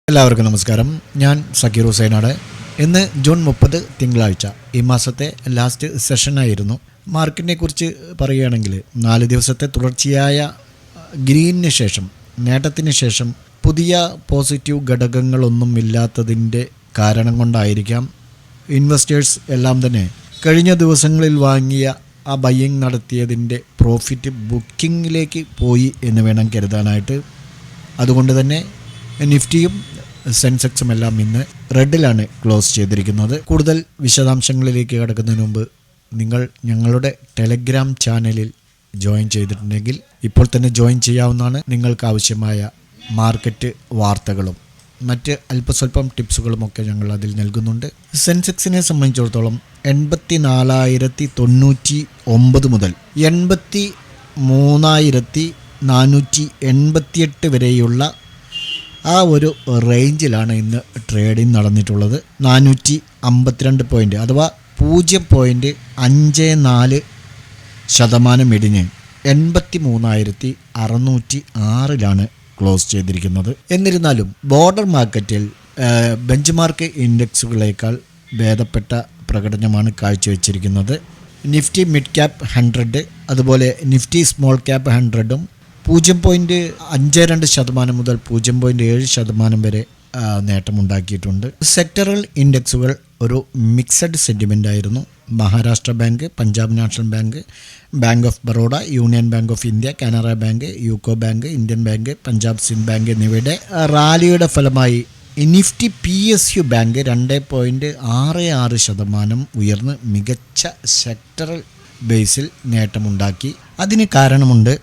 എല്ലാവർക്കും നമസ്കാരം. ഞാൻ സക്കീർ ഹുസൈനാണ്. ഇന്ന് ജൂൺ 30 തിങ്കളാഴ്ച. ഈ മാസത്തെ ലാസ്റ്റ് സെഷനായിരുന്നു. മാർക്കറ്റിനെ കുറിച്ച് പറയുകയാണെങ്കിൽ 4 ദിവസത്തെ തുടർച്ചയായ ഗ്രീനിന് ശേഷം, നേട്ടത്തിന് ശേഷം പുതിയ പോസിറ്റീവ് ഘടകങ്ങളൊന്നും ഇല്ലാത്തതിൻ്റെ കാരണം കൊണ്ടായിരിക്കാം ഇൻവെസ്റ്റേഴ്സ് എല്ലാം തന്നെ കഴിഞ്ഞ ദിവസങ്ങളിൽ വാങ്ങിയ ആ ബയ്യിങ് നടത്തിയതിൻ്റെ പ്രോഫിറ്റ് ബുക്കിങ്ങിലേക്ക് പോയി എന്ന് വേണം കരുതാനായിട്ട്. അതുകൊണ്ട് തന്നെ നിഫ്റ്റിയും സെൻസെക്സും എല്ലാം ഇന്ന് റെഡിലാണ് ക്ലോസ് ചെയ്തിരിക്കുന്നത്. കൂടുതൽ വിശദാംശങ്ങളിലേക്ക് കടക്കുന്നതിന് മുമ്പ് നിങ്ങൾ ഞങ്ങളുടെ ടെലഗ്രാം ചാനലിൽ ജോയിൻ ചെയ്തിട്ടുണ്ടെങ്കിൽ ഇപ്പോൾ തന്നെ ജോയിൻ ചെയ്യാവുന്നതാണ്. നിങ്ങൾക്ക് ആവശ്യമായ മാർക്കറ്റ് വാർത്തകളും മറ്റ് അല്പസ്വല്പം ടിപ്സുകളുമൊക്കെ ഞങ്ങൾ അതിൽ നൽകുന്നുണ്ട്. സെൻസെക്സിനെ സംബന്ധിച്ചിടത്തോളം 84,099 മുതൽ 83,488 വരെയുള്ള ആ ഒരു റേഞ്ചിലാണ് ഇന്ന് ട്രേഡിംഗ് നടന്നിട്ടുള്ളത്. 452 പോയിൻ്റ് അഥവാ 0.54% ഇടിഞ്ഞ് 83,606 ക്ലോസ് ചെയ്തിരിക്കുന്നത്. എന്നിരുന്നാലും ബോർഡർ മാർക്കറ്റിൽ ബെഞ്ച് മാർക്ക് ഇൻഡെക്സുകളേക്കാൾ ഭേദപ്പെട്ട പ്രകടനമാണ് കാഴ്ചവെച്ചിരിക്കുന്നത്. നിഫ്റ്റി മിഡ് ക്യാപ് 100 അതുപോലെ നിഫ്റ്റി സ്മോൾ ക്യാപ് 100ഉം 0.52% മുതൽ 0.7% വരെ നേട്ടമുണ്ടാക്കിയിട്ടുണ്ട്. സെക്ടറൽ ഇൻഡെക്സുകൾ ഒരു മിക്സഡ് സെൻറ്റിമെൻ്റ് ആയിരുന്നു. Maharashtra bank, Punjab national bank, bank of Baroda, union bank of India, Canara bank, UCO bank, Indian bank, Punjab Sindh bank എന്നിവയുടെ റാലിയുടെ ഫലമായി നിഫ്റ്റി PSU ബാങ്ക് 2.66% ഉയർന്ന് മികച്ച സെക്ടറൽ ബേസിൽ നേട്ടമുണ്ടാക്കി. അതിന് കാരണമുണ്ട്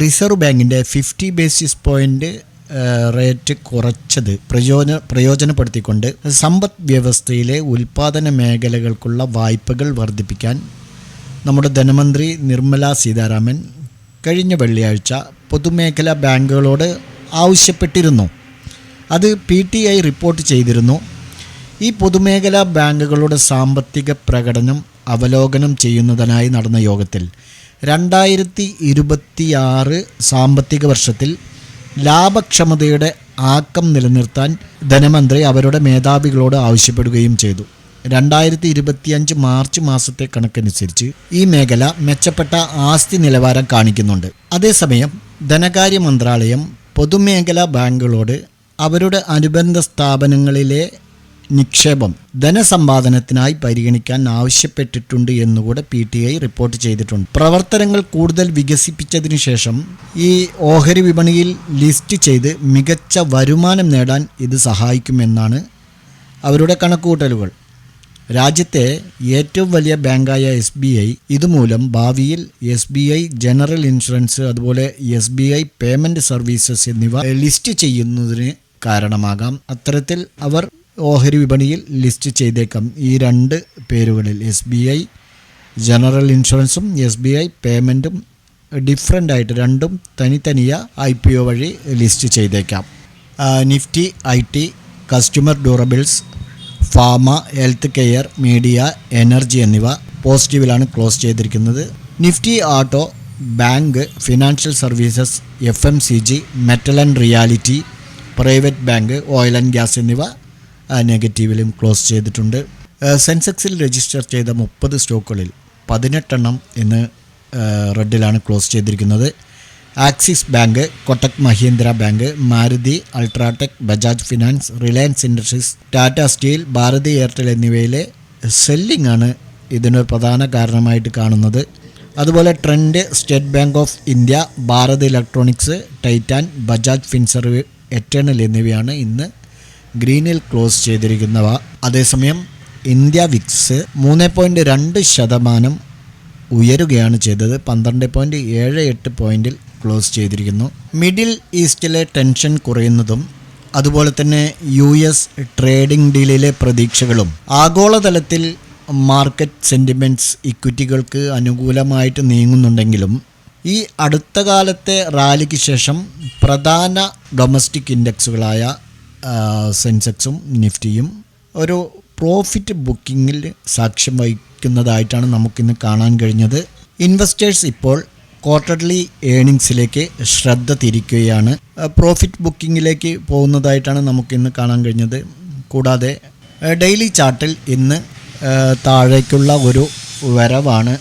റിസർവ് ബാങ്കിൻ്റെ 50 ബേസിസ് പോയിൻ്റ് റേറ്റ് കുറച്ചത് പ്രയോജനപ്പെടുത്തിക്കൊണ്ട് സമ്പദ് വ്യവസ്ഥയിലെ ഉൽപ്പാദന മേഖലകൾക്കുള്ള വായ്പകൾ വർദ്ധിപ്പിക്കാൻ നമ്മുടെ ധനമന്ത്രി നിർമ്മല സീതാരാമൻ കഴിഞ്ഞ വെള്ളിയാഴ്ച പൊതുമേഖലാ ബാങ്കുകളോട് ആവശ്യപ്പെട്ടിരുന്നു. അത് PTI റിപ്പോർട്ട് ചെയ്തിരുന്നു. ഈ പൊതുമേഖലാ ബാങ്കുകളുടെ സാമ്പത്തിക പ്രകടനം അവലോകനം ചെയ്യുന്നതിനായി നടന്ന യോഗത്തിൽ 2026 സാമ്പത്തിക വർഷത്തിൽ ലാഭക്ഷമതയുടെ ആക്കം നിലനിർത്താൻ ധനമന്ത്രി അവരുടെ മേധാവികളോട് ആവശ്യപ്പെടുകയും ചെയ്തു. 2025 മാർച്ച് മാസത്തെ കണക്കനുസരിച്ച് ഈ മേഖല മെച്ചപ്പെട്ട ആസ്തി നിലവാരം കാണിക്കുന്നുണ്ട്. അതേസമയം ധനകാര്യ മന്ത്രാലയം പൊതുമേഖലാ ബാങ്കുകളോട് അവരുടെ അനുബന്ധ സ്ഥാപനങ്ങളിലെ നിക്ഷേപം ധനസമ്പാദനത്തിനായി പരിഗണിക്കാൻ ആവശ്യപ്പെട്ടിട്ടുണ്ട് എന്നുകൂടെ PTI റിപ്പോർട്ട് ചെയ്തിട്ടുണ്ട്. പ്രവർത്തനങ്ങൾ കൂടുതൽ വികസിപ്പിച്ചതിനു ശേഷം ഈ ഓഹരി വിപണിയിൽ ലിസ്റ്റ് ചെയ്ത് മികച്ച വരുമാനം നേടാൻ ഇത് സഹായിക്കുമെന്നാണ് അവരുടെ കണക്കുകൂട്ടലുകൾ. രാജ്യത്തെ ഏറ്റവും വലിയ ബാങ്കായ SBI ഇതുമൂലം ഭാവിയിൽ SBI ജനറൽ ഇൻഷുറൻസ് അതുപോലെ SBI പേയ്മെൻറ്റ് സർവീസസ് എന്നിവ ലിസ്റ്റ് ചെയ്യുന്നതിന് കാരണമാകാം. അത്തരത്തിൽ അവർ ഓഹരി വിപണിയിൽ ലിസ്റ്റ് ചെയ്തേക്കാം. ഈ 2 പേരുകളിൽ SBI ജനറൽ ഇൻഷുറൻസും SBI പേയ്മെൻറ്റും ഡിഫറൻ്റ് ആയിട്ട് രണ്ടും തനിയ IPO വഴി ലിസ്റ്റ് ചെയ്തേക്കാം. Nifty IT, customer durables, pharma, health care, media, energy എന്നിവ പോസിറ്റീവിലാണ് ക്ലോസ് ചെയ്തിരിക്കുന്നത്. Nifty auto, bank, financial services, FMCG, metal and reality, private bank, oil and gas എന്നിവ നെഗറ്റീവിലും ക്ലോസ് ചെയ്തിട്ടുണ്ട്. സെൻസെക്സിൽ രജിസ്റ്റർ ചെയ്ത 30 സ്റ്റോക്കുകളിൽ 18 ഇന്ന് റെഡിലാണ് ക്ലോസ് ചെയ്തിരിക്കുന്നത്. Axis Bank, Kotak Mahindra Bank, Maruti, UltraTech, Bajaj Finance, Reliance Industries, Tata Steel, Bharti Airtel എന്നിവയിലെ സെല്ലിംഗ് ആണ് ഇതിനൊരു പ്രധാന കാരണമായിട്ട് കാണുന്നത്. അതുപോലെ trend, State Bank of India, Bharat Electronics, Titan, Bajaj Finserv, Eternal എന്നിവയാണ് ഇന്ന് ഗ്രീനിൽ ക്ലോസ് ചെയ്തിരിക്കുന്നവ. അതേസമയം ഇന്ത്യ വിക്സ് 3.2% ഉയരുകയാണ് ചെയ്തത്. 12.78 പോയിന്റിൽ ക്ലോസ് ചെയ്തിരിക്കുന്നു. മിഡിൽ ഈസ്റ്റിലെ ടെൻഷൻ കുറയുന്നതും അതുപോലെ തന്നെ US ട്രേഡിംഗ് ഡീലിലെ പ്രതീക്ഷകളും ആഗോളതലത്തിൽ മാർക്കറ്റ് സെൻറ്റിമെൻറ്റ്സ് ഇക്വിറ്റികൾക്ക് അനുകൂലമായിട്ട് നീങ്ങുന്നുണ്ടെങ്കിലും ഈ അടുത്ത കാലത്തെ റാലിക്ക് ശേഷം പ്രധാന ഡൊമസ്റ്റിക് ഇൻഡെക്സുകളായ സെൻസെക്സും നിഫ്റ്റിയും ഒരു പ്രോഫിറ്റ് ബുക്കിങ്ങിൽ സാക്ഷ്യം വഹിക്കുന്നതായിട്ടാണ് നമുക്കിന്ന് കാണാൻ കഴിഞ്ഞത്. ഇൻവെസ്റ്റേഴ്സ് ഇപ്പോൾ ക്വാർട്ടർലി ഏണിങ്സിലേക്ക് ശ്രദ്ധ തിരിക്കുകയാണ്. പ്രോഫിറ്റ് ബുക്കിങ്ങിലേക്ക് പോകുന്നതായിട്ടാണ് നമുക്കിന്ന് കാണാൻ കഴിഞ്ഞത്. കൂടാതെ ഡെയിലി ചാർട്ടിൽ ഇന്ന് താഴേക്കുള്ള ഒരു വരവാണ്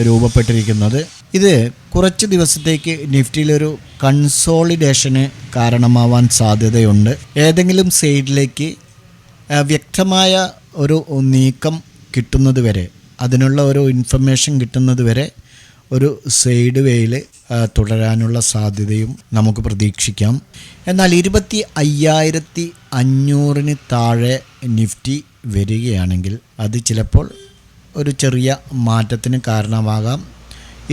രൂപപ്പെട്ടിരിക്കുന്നത്. ഇത് കുറച്ച് ദിവസത്തേക്ക് നിഫ്റ്റിയിലൊരു കൺസോളിഡേഷന് കാരണമാവാൻ സാധ്യതയുണ്ട്. ഏതെങ്കിലും സൈഡിലേക്ക് വ്യക്തമായ ഒരു നീക്കം കിട്ടുന്നത് വരെ, അതിനുള്ള ഒരു ഇൻഫർമേഷൻ കിട്ടുന്നത് വരെ ഒരു സൈഡ് വേയിൽ തുടരാനുള്ള സാധ്യതയും നമുക്ക് പ്രതീക്ഷിക്കാം. എന്നാൽ 25,500 താഴെ നിഫ്റ്റി വരികയാണെങ്കിൽ അത് ചിലപ്പോൾ ഒരു ചെറിയ മാറ്റത്തിന് കാരണമാകാം.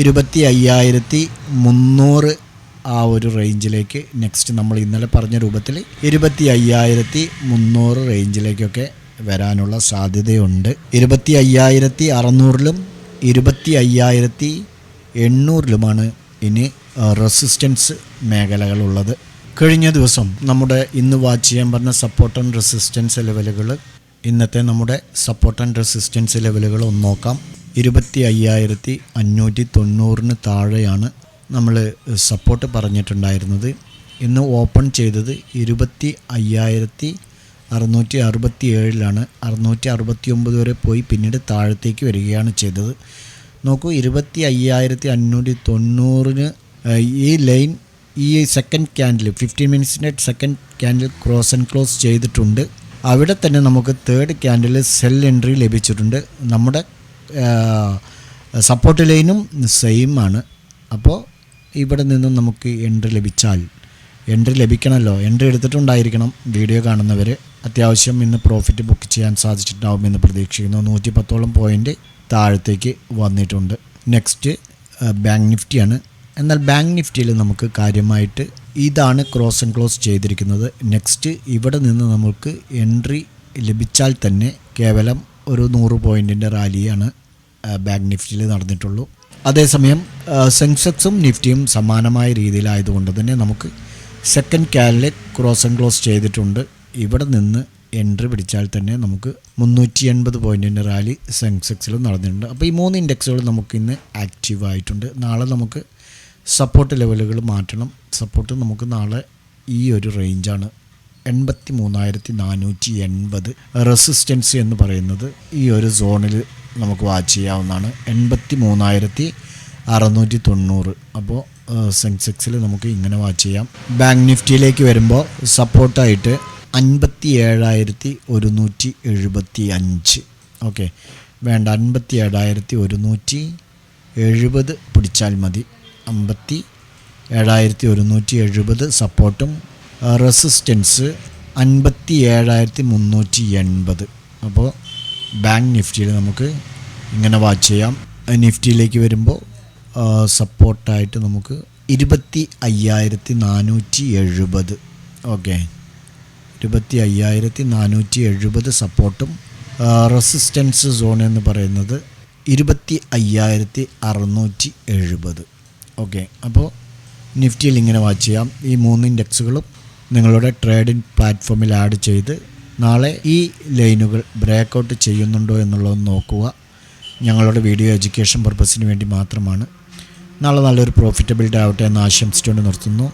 25,300 ആ ഒരു റേഞ്ചിലേക്ക് നെക്സ്റ്റ് നമ്മൾ ഇന്നലെ പറഞ്ഞ രൂപത്തിൽ 25,300 റേഞ്ചിലേക്കൊക്കെ വരാനുള്ള സാധ്യതയുണ്ട്. 25,600-ലും 25,800-ലുമാണ് ഇനി റെസിസ്റ്റൻസ് മേഖലകളുള്ളത്. കഴിഞ്ഞ ദിവസം നമ്മുടെ ഇന്ന് വാച്ച് ചെയ്യാൻ പറഞ്ഞ സപ്പോർട്ട് ആൻഡ് റെസിസ്റ്റൻസ് ലെവലുകൾ, ഇന്നത്തെ നമ്മുടെ സപ്പോർട്ട് ആൻഡ് റെസിസ്റ്റൻസ് ലെവലുകൾ ഒന്ന് നോക്കാം. 25,590 താഴെയാണ് നമ്മൾ സപ്പോർട്ട് പറഞ്ഞിട്ടുണ്ടായിരുന്നത്. ഇന്ന് ഓപ്പൺ ചെയ്തത് 25,667-ലാണ്. 669 വരെ പോയി പിന്നീട് താഴത്തേക്ക് വരികയാണ് ചെയ്തത്. നോക്കൂ, 25,590 ഈ ലൈൻ, ഈ സെക്കൻഡ് ക്യാൻഡിൽ 15 മിനിറ്റ്സിൻ്റെ second candle cross and close ചെയ്തിട്ടുണ്ട്. അവിടെ തന്നെ നമുക്ക് തേർഡ് ക്യാൻഡിൽ സെൽ എൻട്രി ലഭിച്ചിട്ടുണ്ട്. നമ്മുടെ സപ്പോർട്ട് ലൈനും സെയിം ആണ്. അപ്പോൾ ഇവിടെ നിന്നും നമുക്ക് എൻട്രി ലഭിച്ചാൽ, എൻട്രി ലഭിക്കണമല്ലോ, എൻട്രി എടുത്തിട്ടുണ്ടായിരിക്കണം വീഡിയോ കാണുന്നവർ. അത്യാവശ്യം ഇന്ന് പ്രോഫിറ്റ് ബുക്ക് ചെയ്യാൻ സാധിച്ചിട്ടുണ്ടാവുമെന്ന് പ്രതീക്ഷിക്കുന്നു. 110ഓളം പോയിൻ്റ് താഴത്തേക്ക് വന്നിട്ടുണ്ട്. നെക്സ്റ്റ് ബാങ്ക് നിഫ്റ്റിയാണ്. എന്നാൽ ബാങ്ക് നിഫ്റ്റിയിൽ നമുക്ക് കാര്യമായിട്ട് ഇതാണ് ക്രോസ് ആൻഡ് ക്ലോസ് ചെയ്തിരിക്കുന്നത്. നെക്സ്റ്റ് ഇവിടെ നിന്ന് നമുക്ക് എൻട്രി ലഭിച്ചാൽ തന്നെ കേവലം ഒരു 100 പോയിൻറ്റിൻ്റെ റാലിയാണ് ബാങ്ക് നിഫ്റ്റിയിൽ നടന്നിട്ടുള്ളൂ. അതേസമയം സെൻസെക്സും നിഫ്റ്റിയും സമാനമായ രീതിയിലായതുകൊണ്ട് തന്നെ നമുക്ക് second candle cross and close ചെയ്തിട്ടുണ്ട്. ഇവിടെ നിന്ന് എൻട്രി പിടിച്ചാൽ തന്നെ നമുക്ക് 380 പോയിൻറ്റിൻ്റെ റാലി സെൻസെക്സിലും നടന്നിട്ടുണ്ട്. അപ്പോൾ ഈ 3 ഇൻഡെക്സുകൾ നമുക്കിന്ന് ആക്റ്റീവായിട്ടുണ്ട്. നാളെ നമുക്ക് സപ്പോർട്ട് ലെവലുകൾ മാറ്റണം. സപ്പോർട്ട് നമുക്ക് നാളെ ഈ ഒരു റേഞ്ചാണ്, 83,480. റെസിസ്റ്റൻസ് എന്ന് പറയുന്നത് ഈ ഒരു സോണിൽ നമുക്ക് വാച്ച് ചെയ്യാവുന്നതാണ്, 83,690. അപ്പോൾ സെൻസെക്സിൽ നമുക്ക് ഇങ്ങനെ വാച്ച് ചെയ്യാം. ബാങ്ക് നിഫ്റ്റിയിലേക്ക് വരുമ്പോൾ സപ്പോർട്ടായിട്ട് 57,175. ഓക്കെ, വേണ്ട, 57,170 പിടിച്ചാൽ മതി. 57,170 സപ്പോർട്ടും റെസിസ്റ്റൻസ് 57,380. അപ്പോൾ ബാങ്ക് നിഫ്റ്റിയിൽ നമുക്ക് ഇങ്ങനെ വാച്ച് ചെയ്യാം. നിഫ്റ്റിയിലേക്ക് വരുമ്പോൾ സപ്പോർട്ടായിട്ട് നമുക്ക് 25,470. ഓക്കെ, 25,470 സപ്പോർട്ടും റെസിസ്റ്റൻസ് സോൺ എന്ന് പറയുന്നത് 25,670. ഓക്കെ, അപ്പോൾ നിഫ്റ്റിയിൽ ഇങ്ങനെ വാച്ച് ചെയ്യാം. ഈ 3 ഇൻഡെക്സുകളും നിങ്ങളുടെ ട്രേഡിംഗ് പ്ലാറ്റ്ഫോമിൽ ആഡ് ചെയ്ത് നാളെ ഈ ലൈനുകൾ ബ്രേക്കൗട്ട് ചെയ്യുന്നുണ്ടോ എന്നുള്ളത് നോക്കുക. ഞങ്ങളുടെ വീഡിയോ എഡ്യൂക്കേഷൻ പർപ്പസിന് വേണ്ടി മാത്രമാണ്. നാളെ നല്ലൊരു പ്രോഫിറ്റബിൾ ഡേ ആവട്ടെ എന്ന് ആശംസിച്ചുകൊണ്ട് നിർത്തുന്നു.